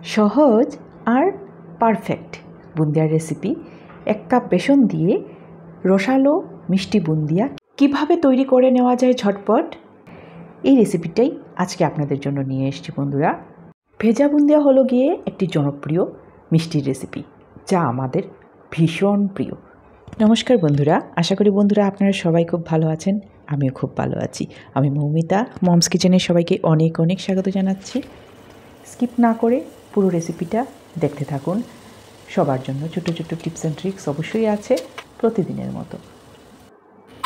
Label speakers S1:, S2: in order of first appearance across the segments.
S1: সহজ আর perfect বুন্দিয়ার recipe. 1 cup বেসন দিয়ে রসালো মিষ্টি বুন্দিয়া কিভাবে তৈরি করে নেওয়া যায় ঝটপট, এই রেসিপিটাই আজকে আপনাদের জন্য নিয়ে এসেছি বন্ধুরা। ভেজা বুন্দিয়া হলো গিয়ে একটি জনপ্রিয় মিষ্টির রেসিপি, যা আমাদের ভীষণ প্রিয়। নমস্কার বন্ধুরা, আশা করি বন্ধুরা আপনারা সবাই খুব ভালো আছেন। আমিও খুব ভালো আছি। আমি মৌমিতা, মমস কিচেনে সবাইকে অনেক অনেক স্বাগত জানাচ্ছি। স্কিপ না করে পুরো রেসিপিটা দেখতে থাকুন। সবার জন্য ছোটো ছোটো টিপস অ্যান্ড ট্রিক্স অবশ্যই আছে প্রতিদিনের মতো।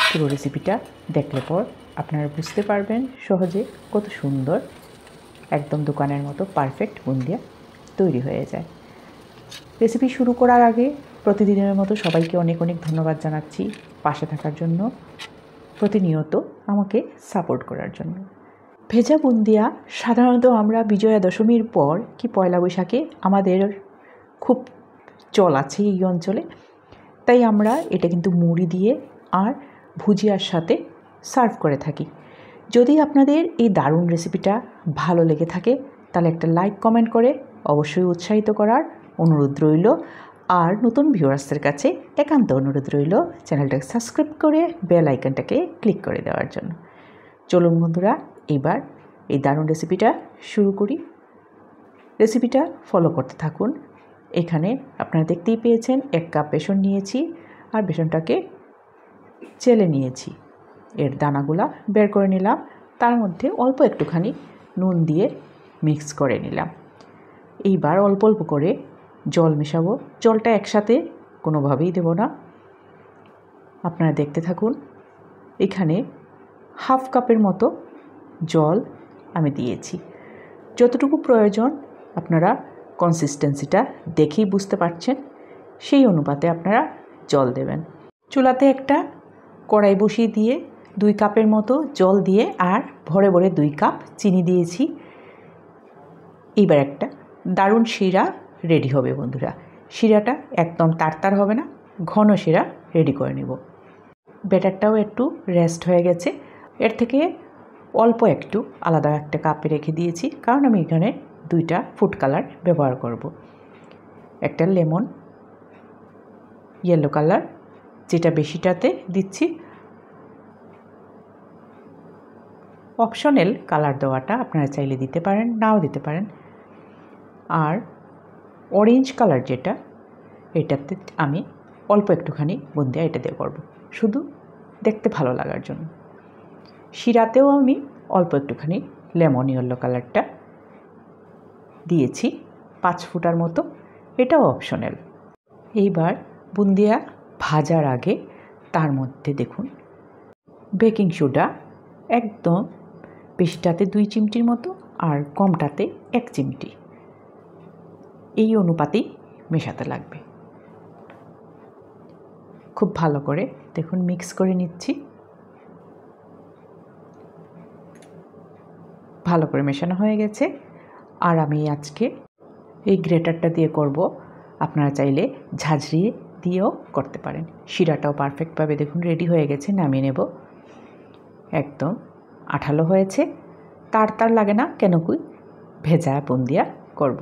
S1: পুরো রেসিপিটা দেখলে পর আপনারা বুঝতে পারবেন সহজে কত সুন্দর একদম দোকানের মতো পারফেক্ট বুন্দিয়া তৈরি হয়ে যায়। রেসিপি শুরু করার আগে প্রতিদিনের মতো সবাইকে অনেক অনেক ধন্যবাদ জানাচ্ছি পাশে থাকার জন্য, প্রতিনিয়ত আমাকে সাপোর্ট করার জন্য। ভেজা বুন্দিয়া সাধারণত আমরা বিজয়া দশমীর পর কি পয়লা বৈশাখে আমাদের খুব চল আছে এই অঞ্চলে, তাই আমরা এটা কিন্তু মুড়ি দিয়ে আর ভুজিয়ার সাথে সার্ভ করে থাকি। যদি আপনাদের এই দারুণ রেসিপিটা ভালো লেগে থাকে তাহলে একটা লাইক কমেন্ট করে অবশ্যই উৎসাহিত করার অনুরোধ রইল। আর নতুন ভিউয়ার্সদের কাছে একান্ত অনুরোধ রইল চ্যানেলটাকে সাবস্ক্রাইব করে বেল আইকনটাকে ক্লিক করে দেওয়ার জন্য। চলুন বন্ধুরা, এবার এই দারুণ রেসিপিটা শুরু করি। রেসিপিটা ফলো করতে থাকুন। এখানে আপনারা দেখতেই পেয়েছেন 1 কাপ বেসন নিয়েছি আর বেসনটাকে চেলে নিয়েছি, এর দানাগুলা বের করে নিলাম। তার মধ্যে অল্প একটুখানি নুন দিয়ে মিক্স করে নিলাম। এইবার অল্প অল্প করে জল মেশাবো। জলটা একসাথে কোনোভাবেই দেব না, আপনারা দেখতে থাকুন। এখানে 1/2 কাপের মতো জল আমি দিয়েছি। যতটুকু প্রয়োজন আপনারা কনসিস্টেন্সিটা দেখেই বুঝতে পারছেন, সেই অনুপাতে আপনারা জল দেবেন। চুলাতে একটা কড়াই বসিয়ে দিয়ে 2 কাপের মতো জল দিয়ে আর ভরে ভরে 2 কাপ চিনি দিয়েছি। এইবার একটা দারুণ শিরা রেডি হবে বন্ধুরা। শিরাটা একদম তারতার হবে না, ঘন শিরা রেডি করে নেব। ব্যাটারটাও একটু রেস্ট হয়ে গেছে, এর থেকে অল্প একটু আলাদা একটা কাপে রেখে দিয়েছি, কারণ আমি এখানে 2টা ফুড কালার ব্যবহার করব। একটা লেমন ইয়েলো কালার, যেটা বেশিটাতে দিচ্ছি। অপশনাল কালার দেওয়াটা আপনারা চাইলে দিতে পারেন, নাও দিতে পারেন। আর অরেঞ্জ কালার যেটা, এটাতে আমি অল্প একটুখানি বুন্দিয়া এটা দিয়ে করব, শুধু দেখতে ভালো লাগার জন্য। শিরাতেও আমি অল্প একটুখানি লেমন ইয়েলো কালারটা দিয়েছি, 5 ফুটার মতো, এটাও অপশনাল। এইবার বুন্দিয়া ভাজার আগে তার মধ্যে দেখুন বেকিং সোডা একদম বেশিটাতে 2 চিমটির মতো আর কমটাতে 1 চিমটি, এই অনুপাতেই মেশাতে লাগবে। খুব ভালো করে দেখুন মিক্স করে নিচ্ছি। ভালো করে মেশানো হয়ে গেছে। আর আমি আজকে এই গ্রেটারটা দিয়ে করব, আপনারা চাইলে ঝাঁঝরি দিয়েও করতে পারেন। শিরাটাও পারফেক্টভাবে দেখুন রেডি হয়ে গেছে, নামিয়ে নেব। একদম আঠালো হয়েছে, তার লাগে না, কেন কি ভেজা বুন্দিয়া করব।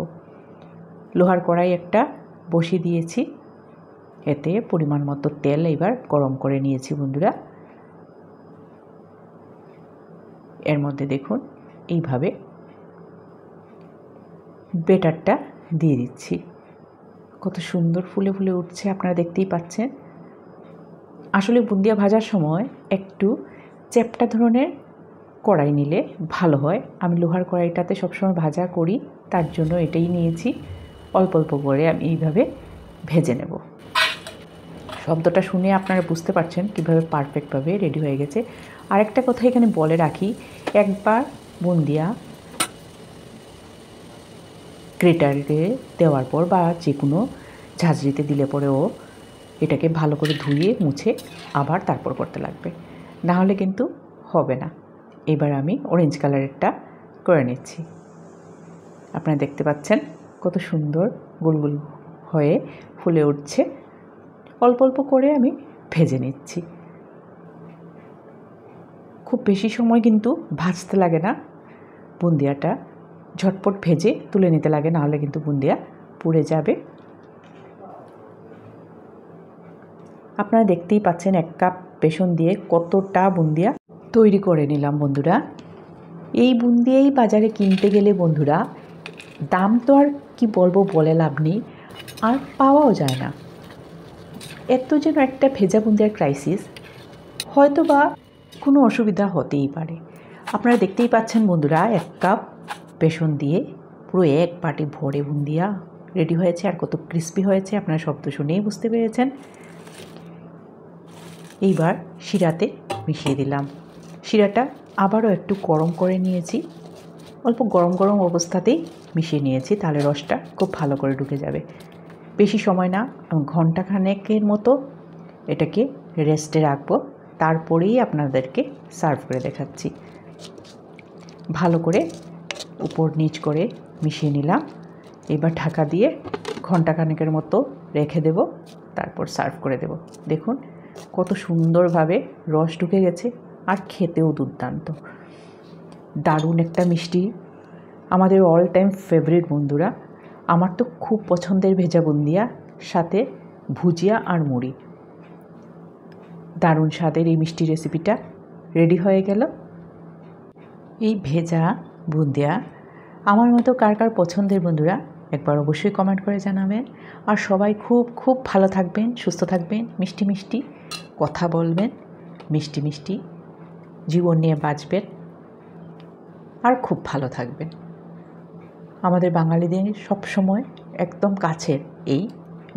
S1: লোহার কড়াই একটা বসিয়ে দিয়েছি, এতে পরিমাণ মতো তেল এবার গরম করে নিয়েছি বন্ধুরা। এর মধ্যে দেখুন এইভাবে ব্যাটারটা দিয়ে দিচ্ছি। কত সুন্দর ফুলে ফুলে উঠছে, আপনারা দেখতেই পাচ্ছেন। আসলে বুন্দিয়া ভাজার সময় একটু চ্যাপ্টা ধরনের কড়াই নিলে ভালো হয়। আমি লোহার কড়াইটাতে সবসময় ভাজা করি, তার জন্য এটাই নিয়েছি। অল্প অল্প করে আমি এইভাবে ভেজে নেব। শব্দটা শুনে আপনারা বুঝতে পারছেন কীভাবে পারফেক্টভাবে রেডি হয়ে গেছে। আরেকটা কথা এখানে বলে রাখি, একবার বুন্দিয়া গ্রেটারে দেওয়ার পর বা যে কোনো ঝাঁঝরিতে দিলে পরেও এটাকে ভালো করে ধুয়ে মুছে আবার তারপর করতে লাগবে, না হলে কিন্তু হবে না। এবার আমি অরেঞ্জ কালারেরটা করে নিচ্ছি। আপনারা দেখতে পাচ্ছেন কত সুন্দর গোল গোল হয়ে ফুলে উঠছে। অল্প অল্প করে আমি ভেজে নিচ্ছি। খুব বেশি সময় কিন্তু ভাজতে লাগে না বুন্দিয়াটা, ঝটপট ভেজে তুলে নিতে লাগে, নাহলে কিন্তু বুন্দিয়া পুড়ে যাবে। আপনারা দেখতেই পাচ্ছেন 1 কাপ বেসন দিয়ে কতটা বুন্দিয়া তৈরি করে নিলাম বন্ধুরা। এই বুন্দিয়াই বাজারে কিনতে গেলে বন্ধুরা দাম তো আর কি বলবো, বলে লাভ নেই, আর পাওয়াও যায় না। এত যেন একটা ভেজা বুন্দিয়ার ক্রাইসিস, হয়তো বা কোনো অসুবিধা হতেই পারে। আপনারা দেখতেই পাচ্ছেন বন্ধুরা 1 কাপ বেসন দিয়ে পুরো 1 বাটি ভরে বুন্দিয়া রেডি হয়েছে। আর কত ক্রিস্পি হয়েছে আপনারা শব্দ শুনেই বুঝতে পেরেছেন। এইবার শিরাতে মিশিয়ে দিলাম। শিরাটা আবারও একটু গরম করে নিয়েছি, অল্প গরম গরম অবস্থাতেই মিশিয়ে নিয়েছি, তাহলে রসটা খুব ভালো করে ঢুকে যাবে। বেশি সময় না, ঘন্টাখানেকের মতো এটাকে রেস্টে রাখবো, তারপরেই আপনাদেরকে সার্ভ করে দেখাচ্ছি। ভালো করে উপর নিচ করে মিশিয়ে নিলাম। এবার ঢাকা দিয়ে ঘন্টাখানেকের মতো রেখে দেব, তারপর সার্ভ করে দেব। দেখুন কত সুন্দরভাবে রস ঢুকে গেছে, আর খেতেও দুর্দান্ত। দারুণ একটা মিষ্টি, আমাদের অল টাইম ফেভারিট বন্ধুরা। আমার তো খুব পছন্দের ভেজা বুন্দিয়া, সাথে ভুজিয়া আর মুড়ি। দারুণ স্বাদের এই মিষ্টি রেসিপিটা রেডি হয়ে গেল। এই ভেজা বুন্দিয়া আমার মতো কার কার পছন্দের বন্ধুরা একবার অবশ্যই কমেন্ট করে জানাবেন। আর সবাই খুব খুব ভালো থাকবেন, সুস্থ থাকবেন, মিষ্টি মিষ্টি কথা বলবেন, মিষ্টি মিষ্টি জীবন নিয়ে বাঁচবেন, আর খুব ভালো থাকবেন। আমাদের বাঙালিদের সবসময় একদম কাছের এই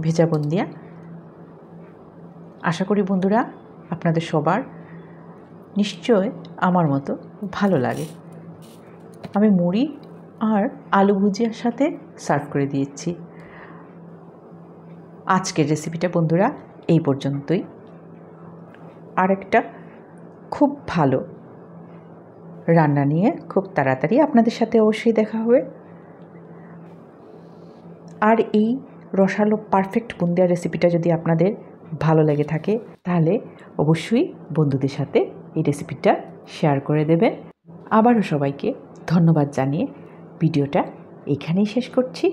S1: ভেজা বুন্দিয়া। আশা করি বন্ধুরা আপনাদের সবার নিশ্চয় আমার মতো ভালো লাগে। আমি মুড়ি আর আলু ভুজিয়ার সাথে সার্ভ করে দিয়েছি। আজকের রেসিপিটা বন্ধুরা এই পর্যন্তই। আর একটা খুব ভালো রান্না নিয়ে খুব তাড়াতাড়ি আপনাদের সাথে অবশ্যই দেখা হবে। আর এই রসালো পারফেক্ট বুন্দিয়া রেসিপিটা যদি আপনাদের ভালো লেগে থাকে, তাহলে অবশ্যই বন্ধুদের সাথে এই রেসিপিটা শেয়ার করে দেবেন। আবারও সবাইকে ধন্যবাদ জানিয়ে ভিডিওটা এখানেই শেষ করছি।